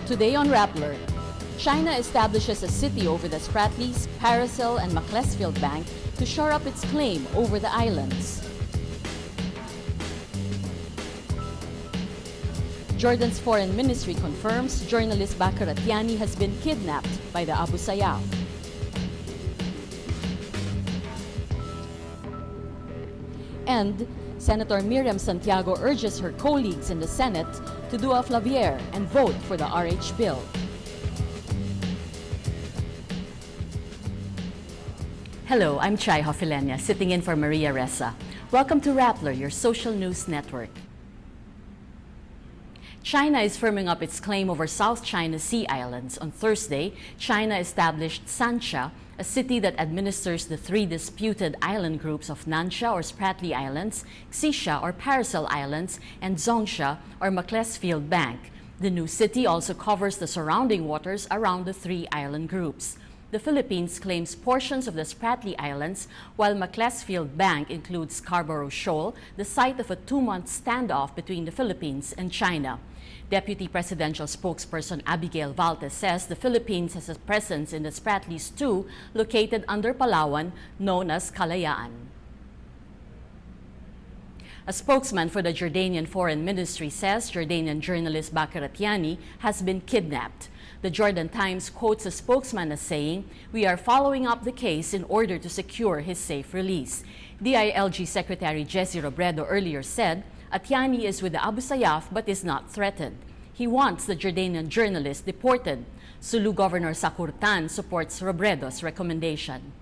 Today on Rappler, China establishes a city over the Spratlys, Paracel, and Macclesfield Bank to shore up its claim over the islands. Jordan's foreign ministry confirms journalist Bakr Atiani has been kidnapped by the Abu Sayyaf. And Senator Defensor-Santiago urges her colleagues in the Senate to do a Flavier and vote for the RH bill. Hello, I'm Chai Hofilenia, sitting in for Maria Ressa. Welcome to Rappler, your social news network. China is firming up its claim over South China Sea islands. On Thursday, China established Sancha, a city that administers the three disputed island groups of Nansha or Spratly Islands, Xisha or Paracel Islands, and Zongsha or Macclesfield Bank. The new city also covers the surrounding waters around the three island groups. The Philippines claims portions of the Spratly Islands, while Macclesfield Bank includes Scarborough Shoal, the site of a 2-month standoff between the Philippines and China. Deputy Presidential Spokesperson Abigail Valtes says the Philippines has a presence in the Spratlys too, located under Palawan, known as Kalayaan. A spokesman for the Jordanian Foreign Ministry says Jordanian journalist Bakr Atiani has been kidnapped. The Jordan Times quotes a spokesman as saying, "We are following up the case in order to secure his safe release." DILG Secretary Jesse Robredo earlier said, Atiani is with the Abu Sayyaf but is not threatened. He wants the Jordanian journalist deported. Sulu Governor Sakurtan supports Robredo's recommendation.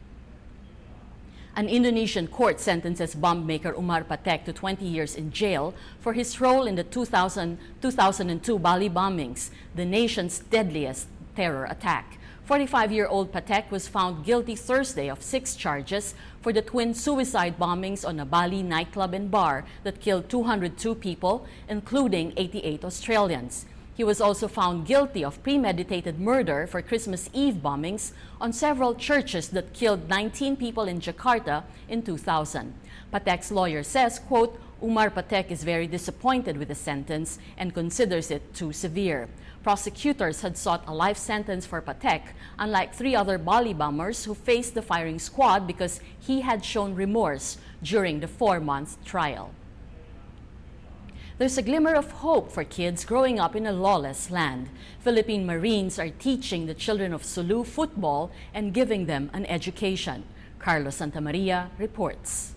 An Indonesian court sentences bomb maker Umar Patek to 20 years in jail for his role in the 2002 Bali bombings, the nation's deadliest terror attack. 45-year-old Patek was found guilty Thursday of 6 charges for the twin suicide bombings on a Bali nightclub and bar that killed 202 people, including 88 Australians. He was also found guilty of premeditated murder for Christmas Eve bombings on several churches that killed 19 people in Jakarta in 2000. Patek's lawyer says, quote, Umar Patek is very disappointed with the sentence and considers it too severe. Prosecutors had sought a life sentence for Patek, unlike 3 other Bali bombers who faced the firing squad because he had shown remorse during the 4-month trial. There's a glimmer of hope for kids growing up in a lawless land. Philippine Marines are teaching the children of Sulu football and giving them an education. Carlos Santamaria reports.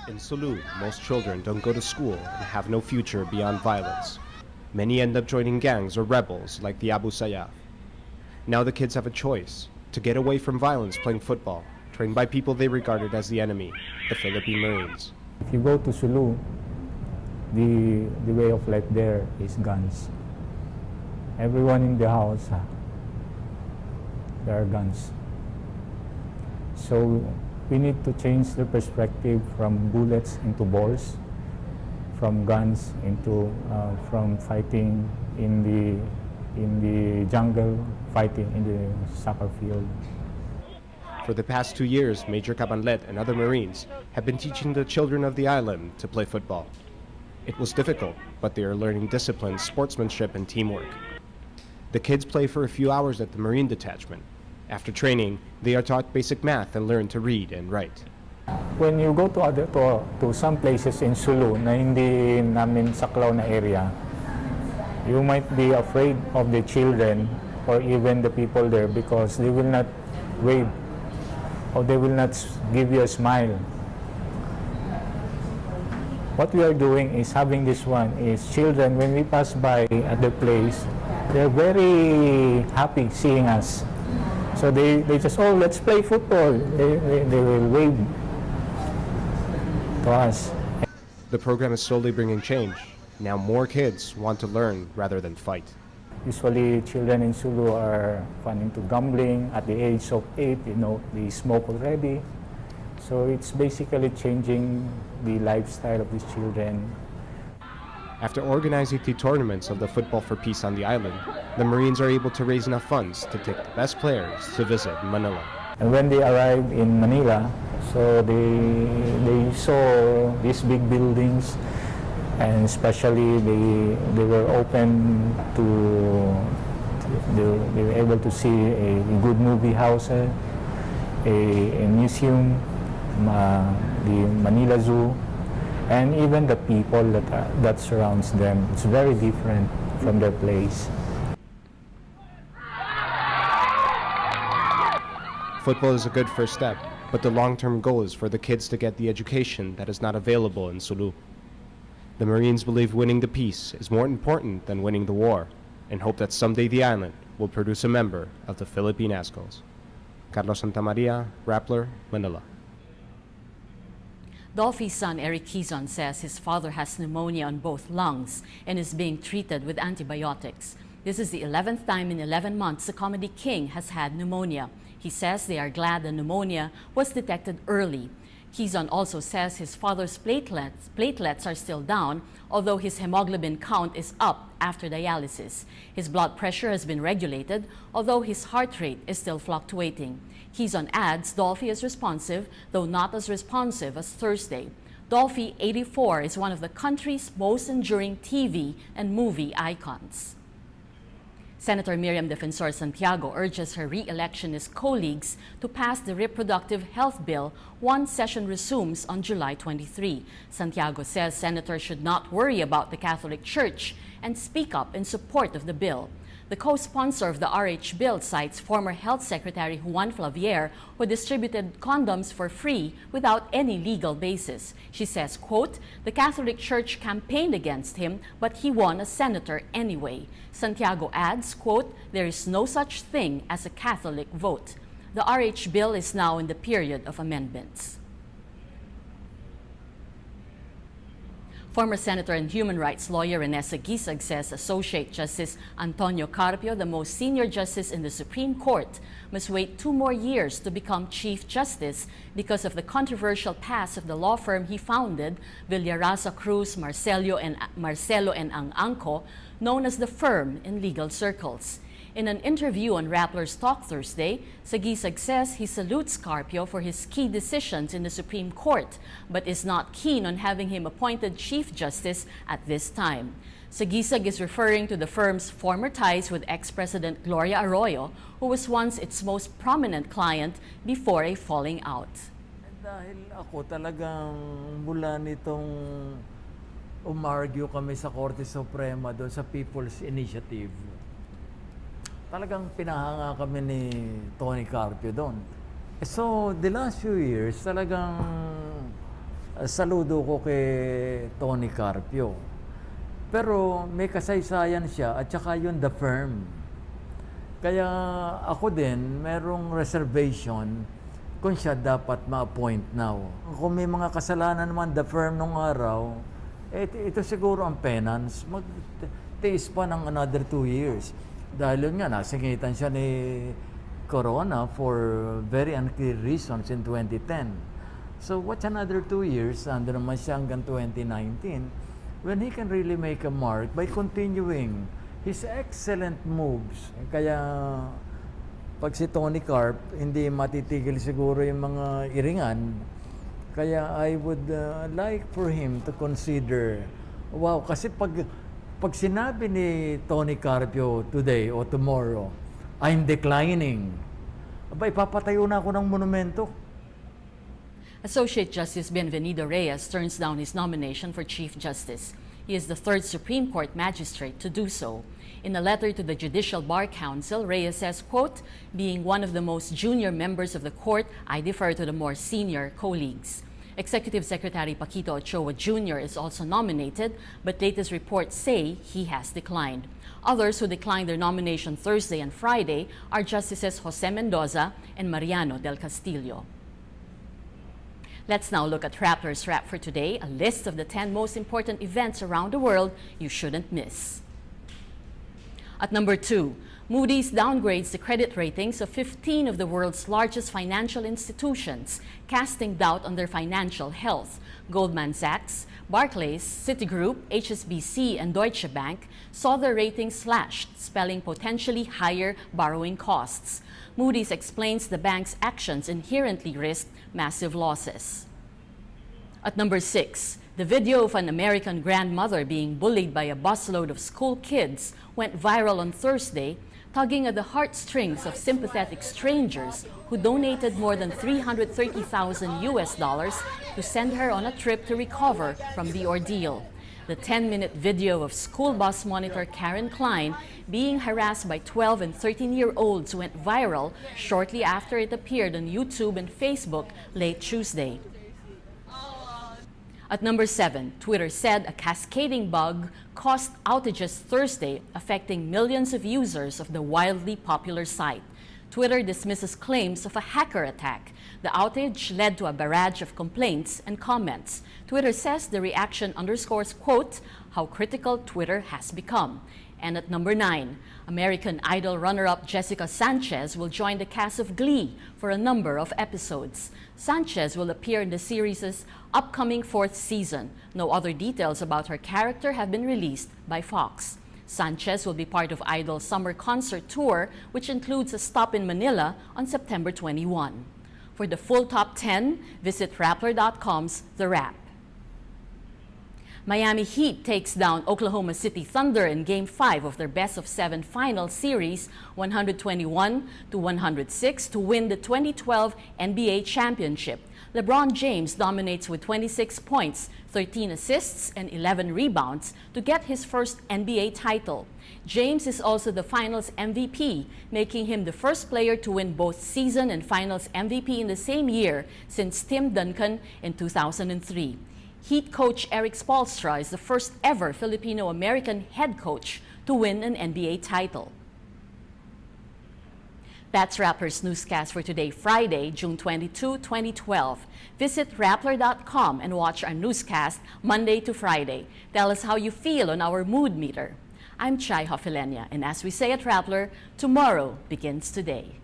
In Sulu, most children don't go to school and have no future beyond violence. Many end up joining gangs or rebels like the Abu Sayyaf. Now the kids have a choice to get away from violence playing football, trained by people they regarded as the enemy, the Philippine Marines. If you go to Sulu, the way of life there is guns. Everyone in the house, there are guns. So we need to change the perspective from bullets into balls, from guns into from fighting in the jungle, fighting in the soccer field. For the past 2 years, Major Cabanlet and other Marines have been teaching the children of the island to play football. It was difficult, but they are learning discipline, sportsmanship, and teamwork. The kids play for a few hours at the Marine detachment. After training, they are taught basic math and learn to read and write. When you go to some places in Sulu na hindi namin saklaw na area, you might be afraid of the children or even the people there because they will not wave or they will not give you a smile. What we are doing is having this one is children, when we pass by at the place, they're very happy seeing us. So they just, oh, let's play football. They will wave to us. The program is slowly bringing change. Now more kids want to learn rather than fight. Usually children in Sulu are fun into gambling. At the age of 8, they smoke already. So it's basically changing the lifestyle of these children. After organizing 2 tournaments of the Football for Peace on the island, the Marines are able to raise enough funds to take the best players to visit Manila. And when they arrived in Manila, so they saw these big buildings, And especially they were open to they were able to see a good movie house, a museum, the Manila Zoo, and even the people that surrounds them. It's very different from their place. Football is a good first step, but the long-term goal is for the kids to get the education that is not available in Sulu. The Marines believe winning the peace is more important than winning the war, and hope that someday the island will produce a member of the Philippine Ascos. Carlos Santamaria, Rappler, Manila. Dolphy's son Eric Quezon says his father has pneumonia on both lungs and is being treated with antibiotics. This is the 11th time in 11 months the comedy king has had pneumonia. He says they are glad the pneumonia was detected early. Quezon also says his father's platelets are still down, although his hemoglobin count is up after dialysis. His blood pressure has been regulated, although his heart rate is still fluctuating. Quezon adds Dolphy is responsive, though not as responsive as Thursday. Dolphy, 84, is one of the country's most enduring TV and movie icons. Senator Miriam Defensor-Santiago urges her re-electionist colleagues to pass the reproductive health bill once session resumes on July 23. Santiago says senators should not worry about the Catholic Church and speak up in support of the bill. The co-sponsor of the RH bill cites former Health Secretary Juan Flavier, who distributed condoms for free without any legal basis. She says, quote, "The Catholic Church campaigned against him, but he won as senator anyway." Santiago adds, quote, "There is no such thing as a Catholic vote." The RH bill is now in the period of amendments. Former Senator and human rights lawyer Renessa Gisag says Associate Justice Antonio Carpio, the most senior justice in the Supreme Court, must wait 2 more years to become Chief Justice because of the controversial past of the law firm he founded, Villaraza Cruz, Marcelo and Ang Angco, known as the firm in legal circles. In an interview on Rappler's Talk Thursday, Sagisag says he salutes Carpio for his key decisions in the Supreme Court, but is not keen on having him appointed Chief Justice at this time. Sagisag is referring to the firm's former ties with ex-President Gloria Arroyo, who was once its most prominent client before a falling out. Dahil ako talagang mula nitong umargue kami sa Korte Suprema doon sa People's Initiative, talagang pinahanga kami ni Tony Carpio doon. So, the last few years, talagang saludo ko kay Tony Carpio. Pero may kasaysayan siya at saka yun the firm. Kaya ako din, merong reservation kung siya dapat ma-appoint now. Kung may mga kasalanan naman the firm nung araw, ito siguro ang penance, magtiis pa ng another 2 years. Dahil yun nga, nasingitan siya ni Corona for very unclear reasons in 2010. So what's another 2 years? Ando naman siya hanggang 2019 when he can really make a mark by continuing his excellent moves. Kaya pag si Tony Carp, hindi matitigil siguro yung mga iringan. Kaya I would like for him to consider, wow, kasi pag sinabi ni Tony Carpio today or tomorrow, I'm declining, abay, papatayo na ako ng monumento. Associate Justice Bienvenido Reyes turns down his nomination for Chief Justice. He is the 3rd Supreme Court magistrate to do so. In a letter to the Judicial Bar Council, Reyes says, quote, "Being one of the most junior members of the court, I defer to the more senior colleagues." Executive Secretary Paquito Ochoa Jr. is also nominated, but latest reports say he has declined. Others who declined their nomination Thursday and Friday are Justices Jose Mendoza and Mariano del Castillo. Let's now look at Rappler's Wrap for today, a list of the 10 most important events around the world you shouldn't miss. At number 2, Moody's downgrades the credit ratings of 15 of the world's largest financial institutions, casting doubt on their financial health. Goldman Sachs, Barclays, Citigroup, HSBC, and Deutsche Bank saw their ratings slashed, spelling potentially higher borrowing costs. Moody's explains the bank's actions inherently risk massive losses. At number 6, The video of an American grandmother being bullied by a busload of school kids went viral on Thursday, tugging at the heartstrings of sympathetic strangers who donated more than $330,000 to send her on a trip to recover from the ordeal. The 10-minute video of school bus monitor Karen Klein being harassed by 12 and 13-year-olds went viral shortly after it appeared on YouTube and Facebook late Tuesday. At number 7, Twitter said a cascading bug caused outages Thursday, affecting millions of users of the wildly popular site. Twitter dismisses claims of a hacker attack. The outage led to a barrage of complaints and comments. Twitter says the reaction underscores, quote, how critical Twitter has become. And at number 9, American Idol runner-up Jessica Sanchez will join the cast of Glee for a number of episodes. Sanchez will appear in the series' upcoming 4th season. No other details about her character have been released by Fox. Sanchez will be part of Idol's summer concert tour, which includes a stop in Manila on September 21. For the full top 10, visit Rappler.com's The Wrap. Miami Heat takes down Oklahoma City Thunder in Game 5 of their best-of-7 final series, 121-106, to win the 2012 NBA championship. LeBron James dominates with 26 points, 13 assists, and 11 rebounds to get his first NBA title. James is also the Finals MVP, making him the first player to win both season and Finals MVP in the same year since Tim Duncan in 2003. Heat coach Eric Spoelstra is the first ever Filipino-American head coach to win an NBA title. That's Rappler's Newscast for today, Friday, June 22, 2012. Visit Rappler.com and watch our newscast Monday to Friday. Tell us how you feel on our mood meter. I'm Chai Hofilenia, and as we say at Rappler, tomorrow begins today.